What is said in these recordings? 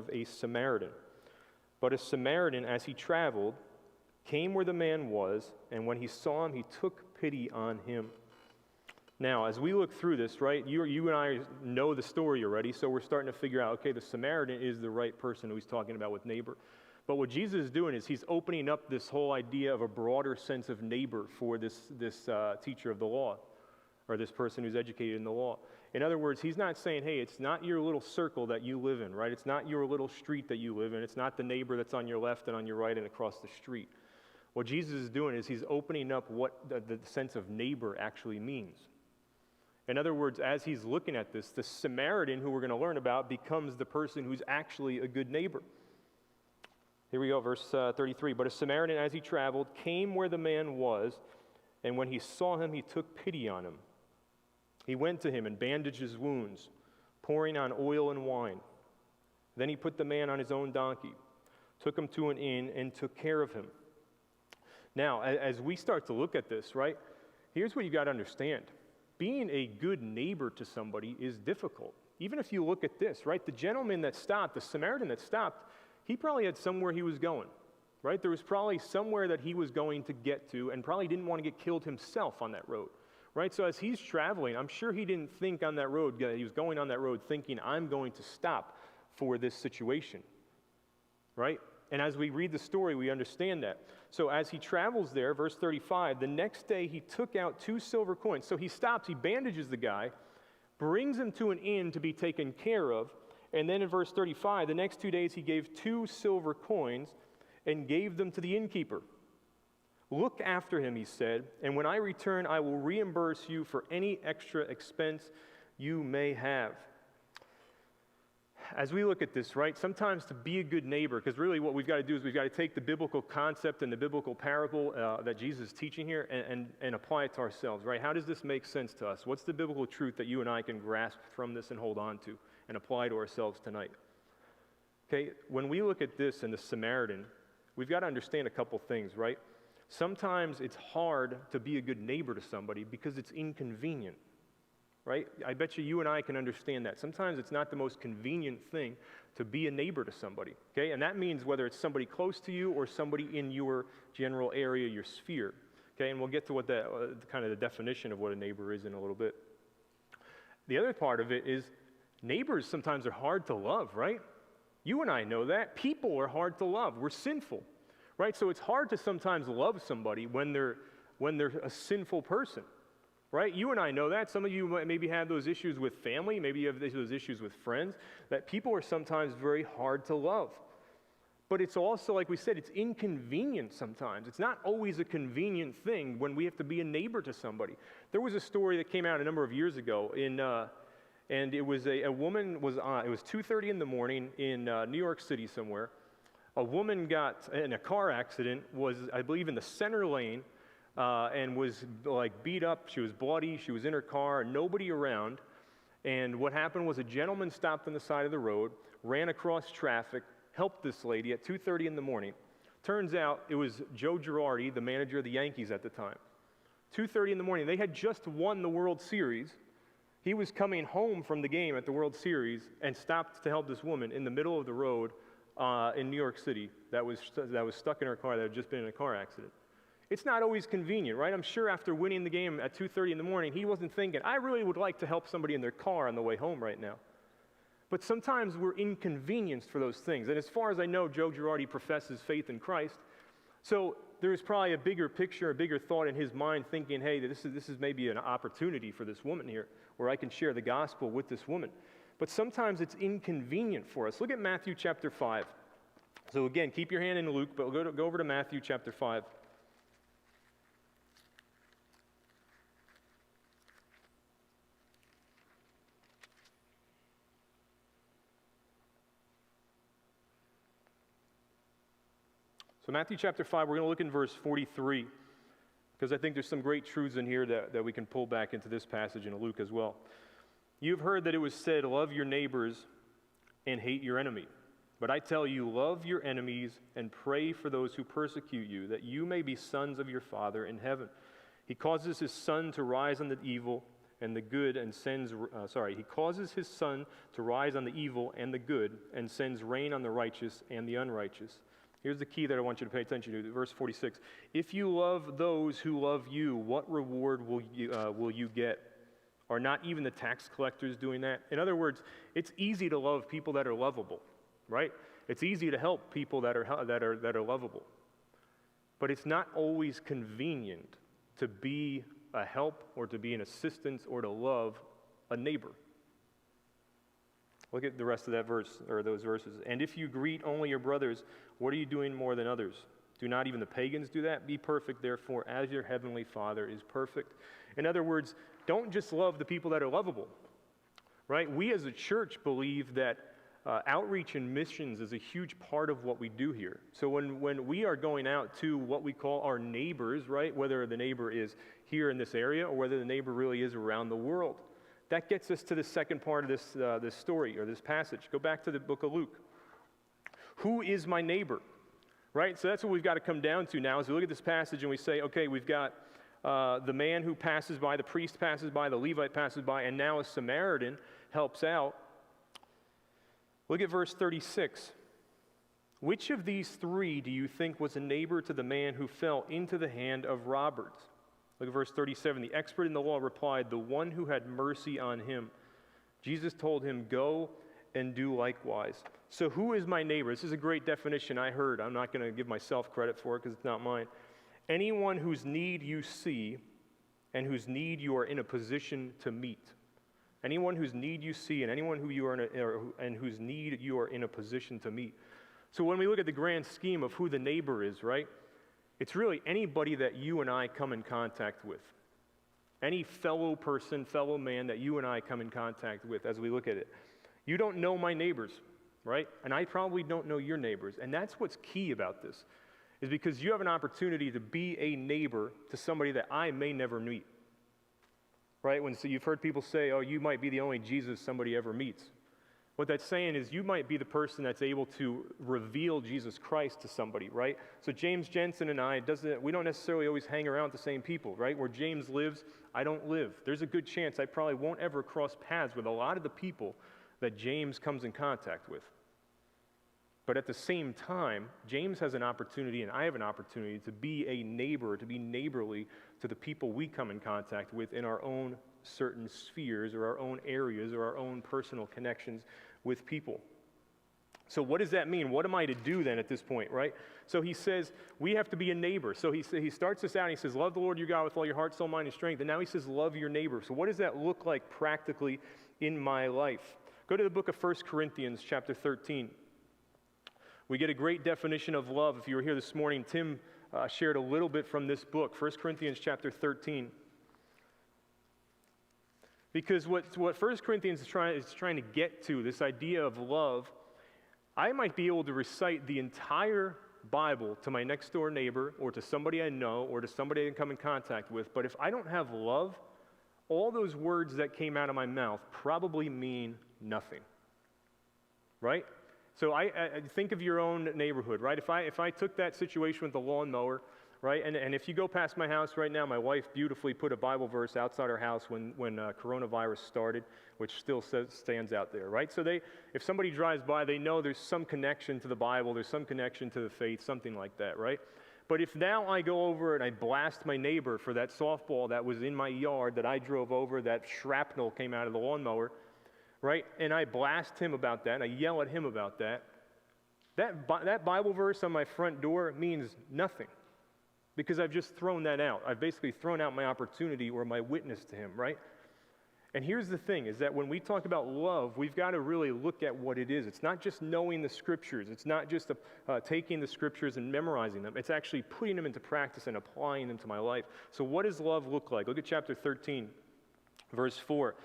of a Samaritan. But a Samaritan, as he traveled, came where the man was, and when he saw him, he took pity on him. Now, as we look through this, right, you and I know the story already, so we're starting to figure out, okay, the Samaritan is the right person who he's talking about with neighbor. But what Jesus is doing is he's opening up this whole idea of a broader sense of neighbor for this teacher of the law, or this person who's educated in the law. In other words, he's not saying, hey, it's not your little circle that you live in, right? It's not your little street that you live in. It's not the neighbor that's on your left and on your right and across the street. What Jesus is doing is he's opening up what the sense of neighbor actually means. In other words, as he's looking at this, the Samaritan, who we're going to learn about, becomes the person who's actually a good neighbor. Here we go, verse 33. But a Samaritan, as he traveled, came where the man was, and when he saw him, he took pity on him. He went to him and bandaged his wounds, pouring on oil and wine. Then he put the man on his own donkey, took him to an inn, and took care of him. Now, as we start to look at this, right, here's what you got to understand. Being a good neighbor to somebody is difficult. Even if you look at this, right, the gentleman that stopped, the Samaritan that stopped, he probably had somewhere he was going, right? There was probably somewhere that he was going to get to and probably didn't want to get killed himself on that road, right? So as he's traveling, I'm sure he didn't think on that road, he was going on that road thinking, I'm going to stop for this situation, right? And as we read the story, we understand that. So as he travels there, verse 35, the next day he took out 2 silver coins. So he stops, he bandages the guy, brings him to an inn to be taken care of, and then in verse 35, the next 2 days he gave 2 silver coins and gave them to the innkeeper. Look after him, he said, and when I return, I will reimburse you for any extra expense you may have. As we look at this, right, sometimes to be a good neighbor, because really what we've got to do is we've got to take the biblical concept and the biblical parable that Jesus is teaching here and apply it to ourselves, right? How does this make sense to us? What's the biblical truth that you and I can grasp from this and hold on to and apply to ourselves tonight? Okay, when we look at this and the Samaritan, we've got to understand a couple things, right? Sometimes it's hard to be a good neighbor to somebody because it's inconvenient. Right? I bet you and I can understand that. Sometimes it's not the most convenient thing to be a neighbor to somebody, okay? And that means whether it's somebody close to you or somebody in your general area, your sphere, okay? And we'll get to what that kind of the definition of what a neighbor is in a little bit. The other part of it is neighbors sometimes are hard to love, right? You and I know that. People are hard to love. We're sinful, right? So it's hard to sometimes love somebody when they're a sinful person. Right? You and I know that. Some of you might maybe have those issues with family. Maybe you have those issues with friends. That people are sometimes very hard to love. But it's also, like we said, it's inconvenient sometimes. It's not always a convenient thing when we have to be a neighbor to somebody. There was a story that came out a number of years ago, and it was a woman was on. It was 2:30 in the morning in New York City somewhere. A woman got in a car accident, was, I believe, in the center lane, and was like beat up. She was bloody. She was in her car, nobody around. And what happened was a gentleman stopped on the side of the road, ran across traffic, helped this lady at 2:30 in the morning. Turns out it was Joe Girardi, the manager of the Yankees at the time. 2:30 in the morning. They had just won the World Series. He was coming home from the game at the World Series and stopped to help this woman in the middle of the road in New York City that was stuck in her car, that had just been in a car accident. It's not always convenient, right? I'm sure after winning the game at 2:30 in the morning, he wasn't thinking, I really would like to help somebody in their car on the way home right now. But sometimes we're inconvenienced for those things. And as far as I know, Joe Girardi professes faith in Christ. So there's probably a bigger picture, a bigger thought in his mind thinking, hey, this is maybe an opportunity for this woman here where I can share the gospel with this woman. But sometimes it's inconvenient for us. Look at Matthew chapter 5. So again, keep your hand in Luke, but we'll go over to Matthew chapter 5. So Matthew chapter 5, we're going to look in verse 43, because I think there's some great truths in here that we can pull back into this passage in Luke as well. You've heard that it was said, love your neighbors and hate your enemy. But I tell you, love your enemies and pray for those who persecute you, that you may be sons of your Father in heaven. He causes his sun to rise on the evil and the good and sends, he causes his sun to rise on the evil and the good and sends rain on the righteous and the unrighteous. Here's the key that I want you to pay attention to, verse 46. If you love those who love you, what reward will you get? Are not even the tax collectors doing that? In other words, it's easy to love people that are lovable, right? It's easy to help people that are lovable. But it's not always convenient to be a help or to be an assistance or to love a neighbor. Look at the rest of that verse, or those verses. And if you greet only your brothers, what are you doing more than others? Do not even the pagans do that? Be perfect, therefore, as your heavenly Father is perfect. In other words, don't just love the people that are lovable, right? We as a church believe that outreach and missions is a huge part of what we do here. So when we are going out to what we call our neighbors, right, whether the neighbor is here in this area or whether the neighbor really is around the world, that gets us to the second part of this story or this passage. Go back to the book of Luke. Who is my neighbor? Right? So that's what we've got to come down to now as we look at this passage and we say, okay, we've got the man who passes by, the priest passes by, the Levite passes by, and now a Samaritan helps out. Look at verse 36. Which of these three do you think was a neighbor to the man who fell into the hand of robbers? Look at verse 37. The expert in the law replied, the one who had mercy on him. Jesus told him, go and do likewise. So who is my neighbor? This is a great definition I heard. I'm not going to give myself credit for it because it's not mine. Anyone whose need you see and whose need you are in a position to meet. Anyone whose need you see and anyone who you are and whose need you are in a position to meet. So when we look at the grand scheme of who the neighbor is, right? It's really anybody that you and I come in contact with. Any fellow person, fellow man that you and I come in contact with as we look at it. You don't know my neighbors, right? And I probably don't know your neighbors. And that's what's key about this, is because you have an opportunity to be a neighbor to somebody that I may never meet. Right? So you've heard people say, oh, you might be the only Jesus somebody ever meets. What that's saying is you might be the person that's able to reveal Jesus Christ to somebody, right? So James Jensen and I, we don't necessarily always hang around with the same people, right? Where James lives, I don't live. There's a good chance I probably won't ever cross paths with a lot of the people that James comes in contact with. But at the same time, James has an opportunity and I have an opportunity to be a neighbor, to be neighborly to the people we come in contact with in our own certain spheres or our own areas or our own personal connections with people. So what does that mean? What am I to do then at this point, right? So he says we have to be a neighbor. So he starts this out and he says, love the Lord your God with all your heart, soul, mind, and strength. And now he says, love your neighbor. So what does that look like practically in my life? Go to the book of 1 Corinthians chapter 13. We get a great definition of love. If you were here this morning, Tim shared a little bit from this book, 1 Corinthians chapter 13. Because what 1 Corinthians is trying to get to, this idea of love, I might be able to recite the entire Bible to my next door neighbor or to somebody I know or to somebody I come in contact with, but if I don't have love, all those words that came out of my mouth probably mean nothing, right? So I think of your own neighborhood, right? If I took that situation with the lawnmower, right, and if you go past my house right now, my wife beautifully put a Bible verse outside her house when coronavirus started, which still stands out there, right? So if somebody drives by, they know there's some connection to the Bible, there's some connection to the faith, something like that, right? But if now I go over and I blast my neighbor for that softball that was in my yard that I drove over, that shrapnel came out of the lawnmower, right? And I blast him about that, and I yell at him about that, that Bible verse on my front door means nothing because I've just thrown that out. I've basically thrown out my opportunity or my witness to him, right? And here's the thing, is that when we talk about love, we've got to really look at what it is. It's not just knowing the Scriptures. It's not just taking the Scriptures and memorizing them. It's actually putting them into practice and applying them to my life. So what does love look like? Look at chapter 13, verse 4.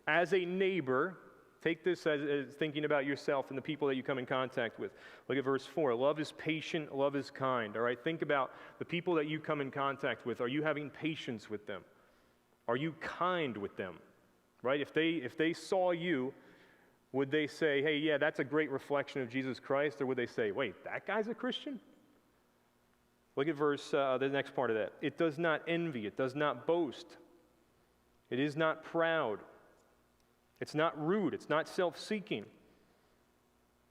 As a neighbor, take this as thinking about yourself and the people that you come in contact with. Look at verse 4. Love is patient, love is kind. All right, think about the people that you come in contact with. Are you having patience with them? Are you kind with them? Right? If they saw you, would they say, hey, yeah, that's a great reflection of Jesus Christ? Or would they say, wait, that guy's a Christian? Look at the next part of that. It does not envy. It does not boast. It is not proud. It's not rude. It's not self-seeking.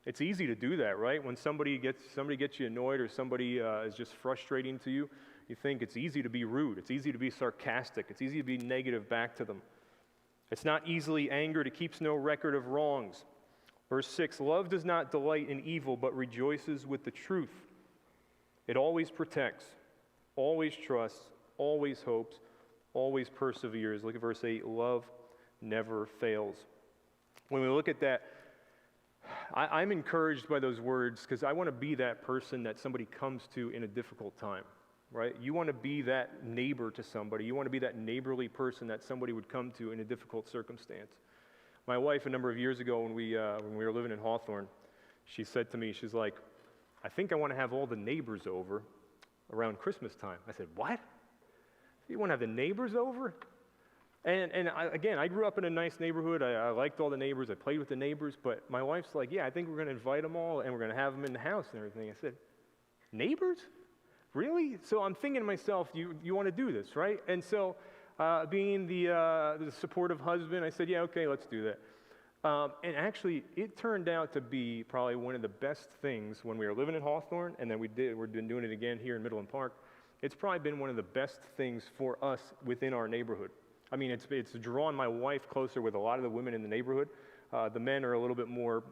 It's easy to do that, right? When somebody gets you annoyed or somebody is just frustrating to you, you think it's easy to be rude. It's easy to be sarcastic. It's easy to be negative back to them. It's not easily angered. It keeps no record of wrongs. Verse 6, love does not delight in evil, but rejoices with the truth. It always protects, always trusts, always hopes, always perseveres. Look at verse 8, love never fails. When we look at that, I'm encouraged by those words because I want to be that person that somebody comes to in a difficult time, right? You want to be that neighbor to somebody. You want to be that neighborly person that somebody would come to in a difficult circumstance. My wife, a number of years ago when we were living in Hawthorne, she said to me, she's like, I think I want to have all the neighbors over around Christmas time. I said, what? You want to have the neighbors over? And I grew up in a nice neighborhood. I liked all the neighbors. I played with the neighbors. But my wife's like, yeah, I think we're going to invite them all, and we're going to have them in the house and everything. I said, neighbors? Really? So I'm thinking to myself, you want to do this, right? And so being the supportive husband, I said, yeah, okay, let's do that. And actually, it turned out to be probably one of the best things when we were living in Hawthorne, and then we've been doing it again here in Midland Park. It's probably been one of the best things for us within our neighborhood. I mean, it's drawn my wife closer with a lot of the women in the neighborhood. The men are a little bit more,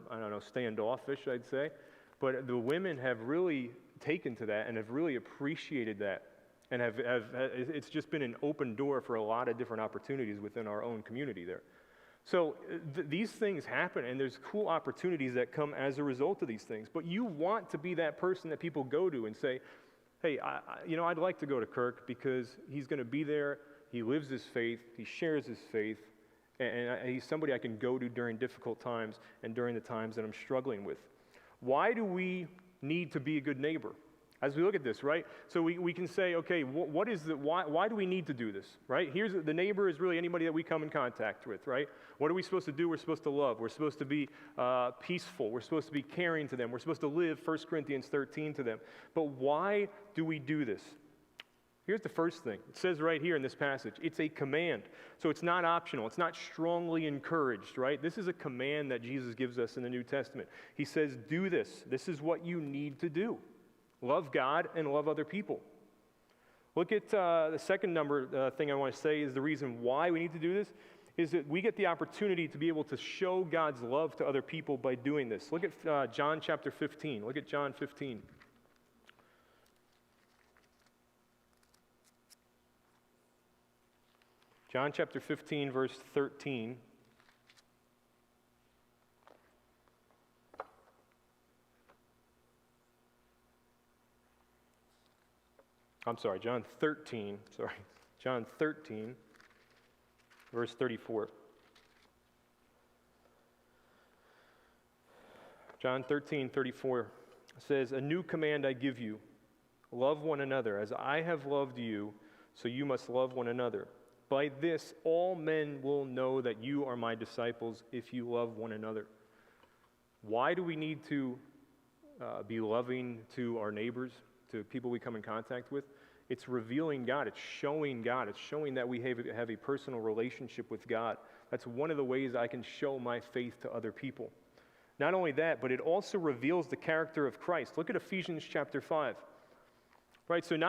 standoffish, I'd say. But the women have really taken to that and have really appreciated that. And it's just been an open door for a lot of different opportunities within our own community there. So these things happen, and there's cool opportunities that come as a result of these things. But you want to be that person that people go to and say, hey, I'd like to go to Kirk because he's going to be there. He lives his faith, he shares his faith, and he's somebody I can go to during difficult times and during the times that I'm struggling with. Why do we need to be a good neighbor? As we look at this, right? So we can say, okay, why do we need to do this, right? The neighbor is really anybody that we come in contact with, right? What are we supposed to do? We're supposed to love. We're supposed to be peaceful. We're supposed to be caring to them. We're supposed to live 1 Corinthians 13 to them. But why do we do this? Here's the first thing. It says right here in this passage, it's a command. So it's not optional. It's not strongly encouraged, right? This is a command that Jesus gives us in the New Testament. He says, do this. This is what you need to do. Love God and love other people. Look at the second thing I want to say is the reason why we need to do this is that we get the opportunity to be able to show God's love to other people by doing this. Look at John chapter 15. Look at John 15. John chapter 15, verse 13. John 13, John 13, verse 34. John 13, 34 says, a new command I give you, love one another. As I have loved you, so you must love one another. By this, all men will know that you are my disciples if you love one another. Why do we need to be loving to our neighbors, to people we come in contact with? It's revealing God. It's showing God. It's showing that we have a personal relationship with God. That's one of the ways I can show my faith to other people. Not only that, but it also reveals the character of Christ. Look at Ephesians chapter 5. Right, so not